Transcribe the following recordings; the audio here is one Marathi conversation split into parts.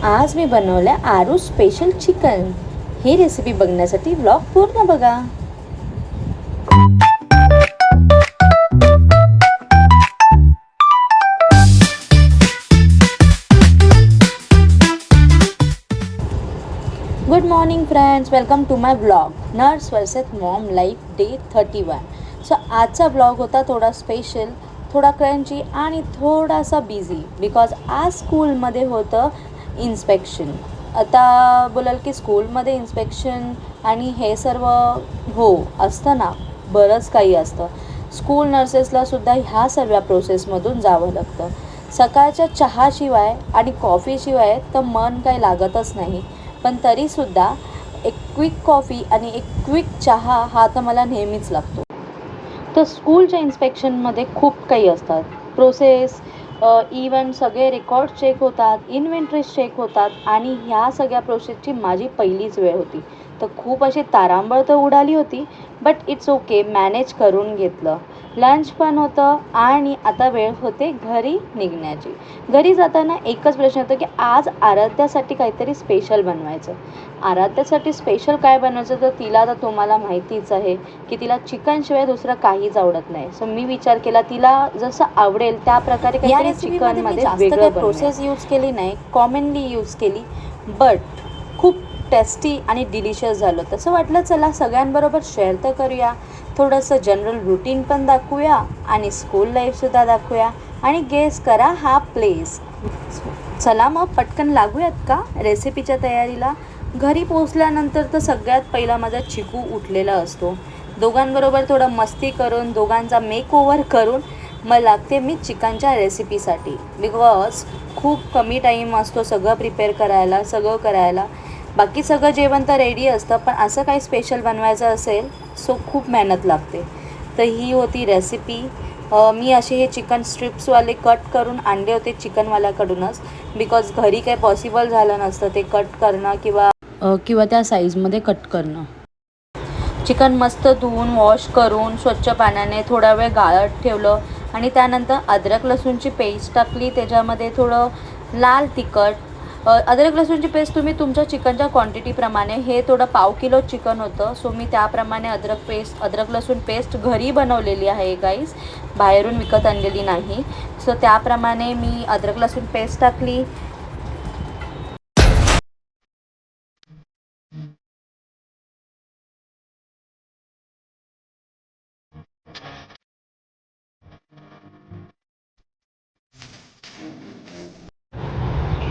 आज मी बनवलं आरू स्पेशल चिकन. ही रेसिपी बघण्यासाठी व्लॉग पूर्ण बघा. Good morning friends, welcome to my vlog nurse versus mom life day 31. So आजचा व्लॉग होता थोडा स्पेशल, थोडा क्रंची आणि थोडासा बिझी बिकॉज आज स्कूलमध्ये होतं इन्स्पेक्शन. आता बोलाल की स्कूलमध्ये इन्स्पेक्शन आणि हे सर्व हो असतं ना, बरंच काही असतं. स्कूल नर्सेसलासुद्धा ह्या सर्व प्रोसेसमधून जावं लागतं. सकाळच्या चहाशिवाय आणि कॉफीशिवाय तर मन काही लागतच नाही, पण तरीसुद्धा एक क्विक कॉफी आणि एक क्विक चहा हा तर मला नेहमीच लागतो. तर स्कूलच्या इन्स्पेक्शनमध्ये खूप काही असतात प्रोसेस. इवन सगळे रेकॉर्ड चेक होतात, इन्व्हेंटरीज चेक होतात आणि ह्या सगळ्या प्रोसेसची माझी पहिलीच वेळ होती. तर खूप अशी तारांबळ तर उडाली होती, बट इट्स ओके, मॅनेज करून घेतलं. लंच पण होतं आणि आता वेळ होते घरी निघण्याची. घरी जाताना एकच प्रश्न होता की आज आराध्यासाठी काहीतरी स्पेशल बनवायचं. आराध्यासाठी स्पेशल काय बनवायचं, तर तिला तर तुम्हाला माहितीच आहे की तिला चिकनशिवाय दुसरं काहीच आवडत नाही. सो मी विचार केला तिला जसं आवडेल त्या प्रकारे काहीतरी चिकनमध्ये वेगळं प्रोसेस यूज केली नाही, कॉमनली यूज केली, बट खूप टेस्टी आणि डिलिशियस झालं. तसं वाटलं चला सगळ्यांबरोबर शेअर तर करूया, थोडंसं जनरल रुटीन पण दाखवूया आणि स्कूल लाईफसुद्धा दाखवूया आणि गेस करा हा प्लेस. चला मग पटकन लागूयात का रेसिपीच्या तयारीला. घरी पोचल्यानंतर तर सगळ्यात पहिला माझा चिकू उठलेला असतो. दोघांबरोबर थोडं मस्ती करून, दोघांचा मेकओव्हर करून मग लागते मी चिकनच्या रेसिपीसाठी. बिकॉज खूप कमी टाईम असतो सगळं प्रिपेअर करायला, सगळं करायला. बाकी सगळं जेवण तर रेडी असतं, पण असं काही स्पेशल बनवायचं असेल सो खूप मेहनत लागते. तर ही होती रेसिपी. मी असे हे चिकन स्ट्रिप्सवाले कट करून आणले होते चिकनवाल्याकडूनच, बिकॉज घरी काही पॉसिबल झालं नसतं ते कट करणं किंवा त्या साईजमध्ये कट करणं. चिकन मस्त धुवून वॉश करून स्वच्छ पाण्याने थोडा वेळ गाळत ठेवलं आणि त्यानंतर अद्रक लसूणची पेस्ट टाकली. त्याच्यामध्ये थोडं लाल तिखट, अद्रक लसूणची पेस्ट तुम्ही तुमच्या चिकनच्या क्वांटिटीप्रमाणे, हे थोडं 1/2 किलो चिकन होतं सो मी त्याप्रमाणे अद्रक लसूण पेस्ट घरी बनवलेली आहे गाईज, बाहेरून विकत आणलेली नाही. सो त्याप्रमाणे मी अद्रक लसूण पेस्ट टाकली.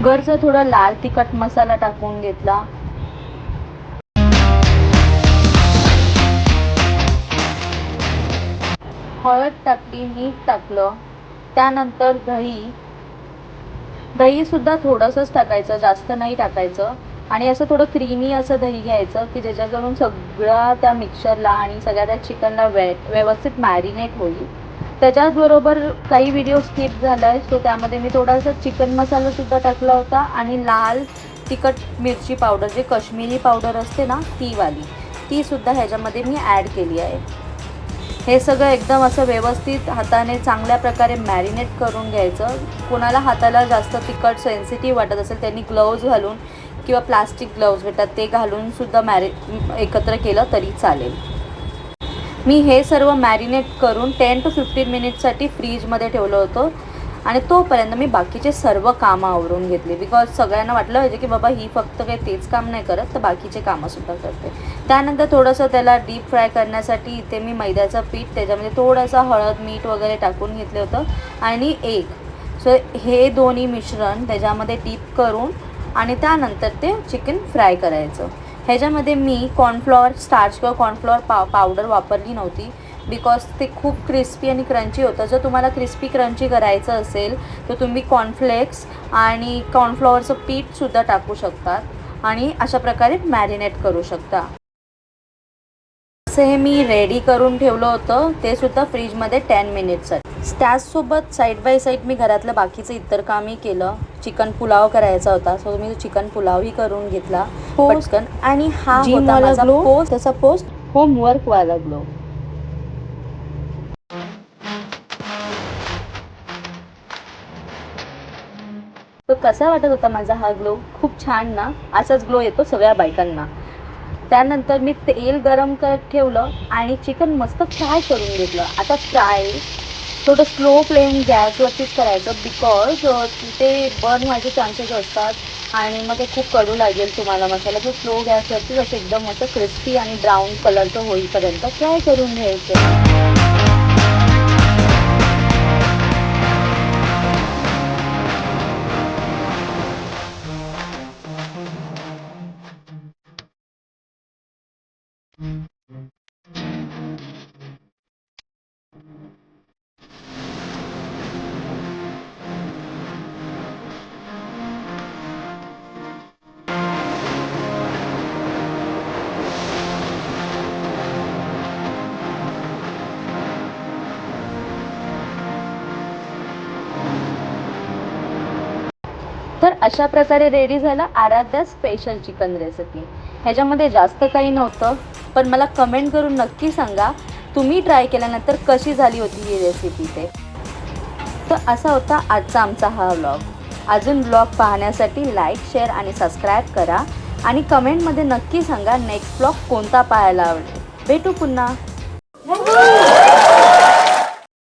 घरचा थोडा लाल तिखट मसाला टाकून घेतला. हळद टाकली, मीठ टाकलं. त्यानंतर दहीसुद्धा थोडंसंच टाकायचं, जास्त नाही टाकायचं. आणि असं थोडं क्रीमी असं दही घ्यायचं की ज्याच्याकडून सगळ्या त्या मिक्सरला आणि सगळ्या त्या चिकनला व्यवस्थित मॅरिनेट होईल. त्याच्याचबरोबर काही व्हिडिओ स्किप झाला आहे सो त्यामध्ये मी थोडासा चिकन मसालासुद्धा टाकला होता आणि लाल तिखट मिरची पावडर, जे काश्मीरी पावडर असते ना तीसुद्धा ह्याच्यामध्ये मी ॲड केली आहे. हे सगळं एकदम असं व्यवस्थित हाताने चांगल्या प्रकारे मॅरिनेट करून घ्यायचं. कोणाला हाताला जास्त तिखट सेन्सिटिव्ह वाटत असेल त्यांनी ग्लव्ज घालून किंवा प्लास्टिक ग्लव्ज भेटतात ते घालूनसुद्धा एकत्र केलं तरी चालेल. मी हे सर्व मॅरिनेट करून 10 to 15 मिनिटसाठी फ्रीजमध्ये ठेवलं होतं आणि तोपर्यंत मी बाकीचे सर्व कामं आवरून घेतली. बिकॉज सगळ्यांना वाटलं पाहिजे की बाबा ही फक्त काही तेच काम नाही करत, तर बाकीचे कामंसुद्धा करते. त्यानंतर थोडंसं त्याला डीप फ्राय करण्यासाठी इथे मी मैद्याचं पीठ, त्याच्यामध्ये थोडंसं हळद मीठ वगैरे टाकून घेतलं होतं आणि सो हे दोन्ही मिश्रण त्याच्यामध्ये डीप करून आणि त्यानंतर ते चिकन फ्राय करायचं. ह्याच्यामध्ये मी कॉर्नफ्लॉवर स्टार्च किंवा कॉर्नफ्लॉवर पावडर वापरली नव्हती, बिकॉज ते खूप क्रिस्पी आणि क्रंची होतं. जर तुम्हाला क्रिस्पी क्रंची करायचं असेल तर तुम्ही कॉर्नफ्लेक्स आणि कॉर्नफ्लॉवरचं पीठसुद्धा टाकू शकतात आणि अशा प्रकारे मॅरिनेट करू शकता. असं हे मी रेडी करून ठेवलं होतं, ते सुद्धा फ्रीजमध्ये 10 मिनिट्ससाठी. त्याचसोबत साईड बाय साईड मी घरातलं बाकीचं इतर कामही केलं. चिकन पुलाव करायचा होता सो मी चिकन पुलावही करून घेतला पटकन. आणि हा होता माझा पोस्ट होमवर्कवाला ग्लो. तर कसा वाटत होता माझा हा ग्लो? खूप छान ना? असाच ग्लो येतो सगळ्या बायकांना. त्यानंतर मी तेल गरम करत ठेवलं आणि चिकन मस्त फ्राय करून घेतलं. आता फ्राय थोडं स्लो फ्लेम गॅसवरतीच करायचं बिकॉज ते बर्न व्हायचे चान्सेस असतात आणि मग ते खूप कडू लागेल तुम्हाला मसाला. तो स्लो गॅसवरतीच असं एकदम मस्त क्रिस्पी आणि ब्राऊन कलरचं होईपर्यंत फ्राय करून घ्यायचं. तर अशा प्रकारे रेडी झाला आराध्या स्पेशल चिकन रेसिपी. ह्याच्यामध्ये जास्त काही नव्हतं, पण मला कमेंट करून नक्की सांगा तुम्ही ट्राय केल्यानंतर कशी झाली होती ही रेसिपी ते. तर असा होता आजचा आमचा हा व्लॉग. अजून व्लॉग पाहण्यासाठी लाईक, शेअर आणि सबस्क्राईब करा आणि कमेंटमध्ये नक्की सांगा नेक्स्ट व्लॉग कोणता पाहायला आवडेल. भेटू पुन्हा.